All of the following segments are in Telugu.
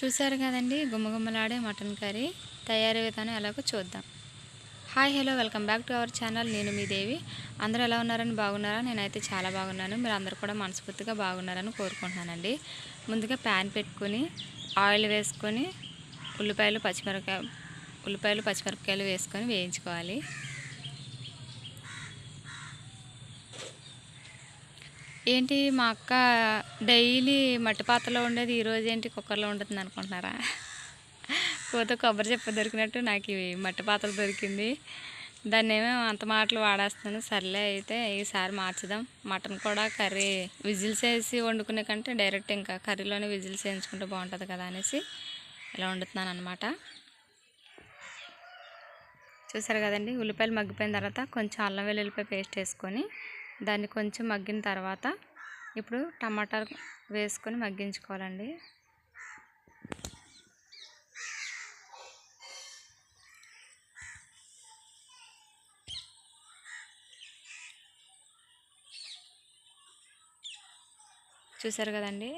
చూసారు కదండి గుమ్మగుమ్మలాడే మటన్ కర్రీ తయారీ విధానం ఎలాగో చూద్దాం. Hi hello welcome back to our channel. నేను మీ దేవి. అందరూ ఎలా ఉన్నారని బాగున్నారా? నేనైతే చాలా బాగున్నాను. మీరు అందరూ కూడా మనస్ఫూర్తిగా బాగున్నారని కోరుకుంటున్నానండి. ముందుగా ప్యాన్ పెట్టుకొని ఆయిల్ వేసుకొని ఉల్లిపాయలు పచ్చిమిరపకాయలు వేసుకొని వేయించుకోవాలి. ఏంటి మా అక్క డైలీ మట్టి పాత్రలో ఉండేది, ఈరోజు ఏంటి కుక్కర్లో ఉంటుంది అనుకుంటున్నారా? కోత కొబ్బరి చెప్ప దొరికినట్టు నాకు ఇవి మట్టి పాత్ర దొరికింది. దాన్ని ఏమో అంత మాటలు వాడేస్తాను. సర్లే అయితే ఈసారి మార్చుదాం. మటన్ కూడా కర్రీ విజిల్స్ వేసి వండుకునే కంటే డైరెక్ట్ ఇంకా కర్రీలోనే విజిల్స్ వేయించుకుంటే బాగుంటుంది కదా అనేసి ఇలా వండుతున్నాను అనమాట. చూసారు కదండి, ఉల్లిపాయలు మగ్గిపోయిన తర్వాత కొంచెం అల్లం వెల్లుల్లిపాయ పేస్ట్ వేసుకొని దాన్ని కొంచెం మగ్గిన తర్వాత ఇప్పుడు టమాటాలు వేసుకొని మగ్గించుకోవాలండి. చూసారు కదండి,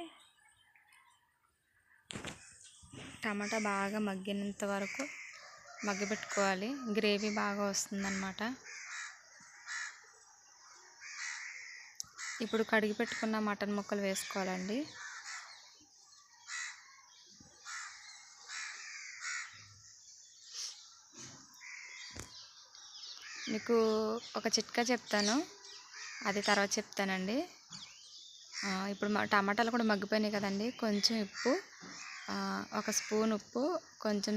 టమాటా బాగా మగ్గినంత వరకు మగ్గబెట్టుకోవాలి. గ్రేవీ బాగా వస్తుందన్నమాట. ఇప్పుడు కడిగి పెట్టుకున్న మటన్ ముక్కలు వేసుకోవాలండి. మీకు ఒక చిట్కా చెప్తాను, అది తర్వాత చెప్తానండి. ఇప్పుడు టమాటాలు కూడా మగ్గిపోయినాయి కదండి. కొంచెం ఉప్పు, ఒక స్పూన్ ఉప్పు, కొంచెం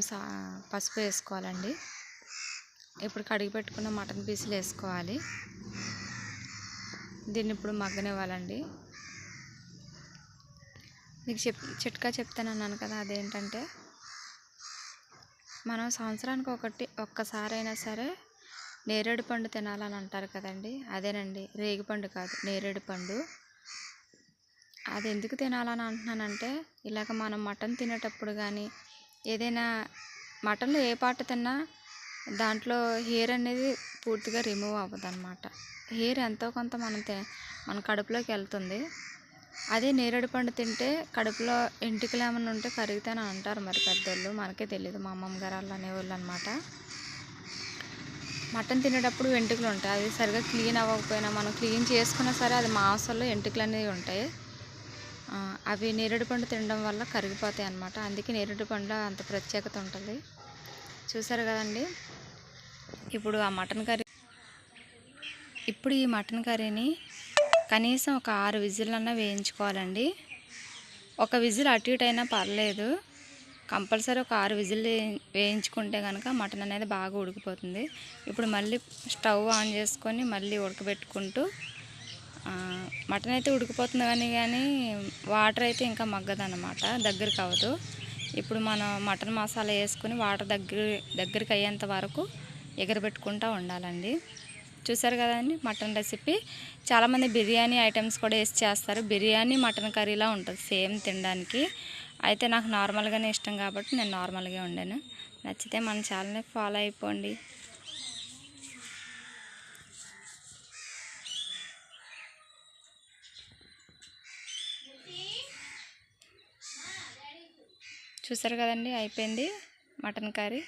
పసుపు వేసుకోవాలండి. ఇప్పుడు కడిగి పెట్టుకున్న మటన్ పీసులు వేసుకోవాలి. దీన్ని ఇప్పుడు మగ్గనివ్వాలండి. మీకు చిట్కా చెప్తానన్నాను కదా, అదేంటంటే మనం సంవత్సరానికి ఒక్కసారైనా సరే నేరేడు పండు తినాలని అంటారు కదండి. అదేనండి, రేగిపండు కాదు, నేరేడు పండు. అది ఎందుకు తినాలని అంటున్నానంటే, ఇలాగ మనం మటన్ తినేటప్పుడు కానీ ఏదైనా మటన్లో ఏ పార్ట్ తిన్నా దాంట్లో హెయిర్ అనేది పూర్తిగా రిమూవ్ అవ్వదు అన్నమాట. హెయిర్ ఎంతో కొంత మన కడుపులోకి వెళ్తుంది. అదే నేరేడు పండు తింటే కడుపులో ఎంటికలు ఏమైనా ఉంటే కరుగుతానని అంటారు మరి పెద్దోళ్ళు, మనకే తెలియదు. మా అమ్మమ్మ గారు వాళ్ళు అనేవాళ్ళు అనమాట. మటన్ తినేటప్పుడు వెంట్రుకలు ఉంటాయి, అది సరిగా క్లీన్ అవ్వకపోయినా మనం క్లీన్ చేసుకున్నా సరే అది మాంసంలో ఎంట్రుకలు అనేవి ఉంటాయి. అవి నేరేడు పండు తినడం వల్ల కరిగిపోతాయి అన్నమాట. అందుకే నేరేడు పండు అంత ప్రత్యేకత ఉంటుంది. చూసారు కదండి, ఇప్పుడు ఈ మటన్ కర్రీని కనీసం ఒక 6 విజిల్లన్నా వేయించుకోవాలండి. ఒక విజిల్ అటు ఇటు అయినా పర్లేదు, కంపల్సరీ ఒక 6 విజిల్ వేయించుకుంటే కనుక మటన్ అనేది బాగా ఉడికిపోతుంది. ఇప్పుడు మళ్ళీ స్టవ్ ఆన్ చేసుకొని మళ్ళీ ఉడకబెట్టుకుంటూ మటన్ అయితే ఉడికిపోతుంది కానీ వాటర్ అయితే ఇంకా మగ్గదన్నమాట, దగ్గరికి అవ్వదు. ఇప్పుడు మనం మటన్ మసాలా వేసుకొని వాటర్ దగ్గరికి అయ్యేంత వరకు ఎగరబెట్టుకుంటూ ఉండాలండి. చూసారు కదండి మటన్ రెసిపీ. చాలామంది బిర్యానీ ఐటమ్స్ కూడా వేసి చేస్తారు. బిర్యానీ మటన్ కర్రీలా ఉంటుంది సేమ్ తినడానికి. అయితే నాకు నార్మల్గానే ఇష్టం కాబట్టి నేను నార్మల్గా వండాను. నచ్చితే మన ఛానల్ని ఫాలో అయిపోండి. చూసారు కదండి, అయిపోయింది మటన్ కర్రీ.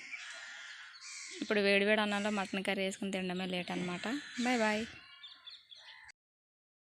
ఇప్పుడు వేడివేడి అన్నంలో మటన్ కర్రీ వేసుకుని తినడమే లేట్ అనమాట. Bye bye.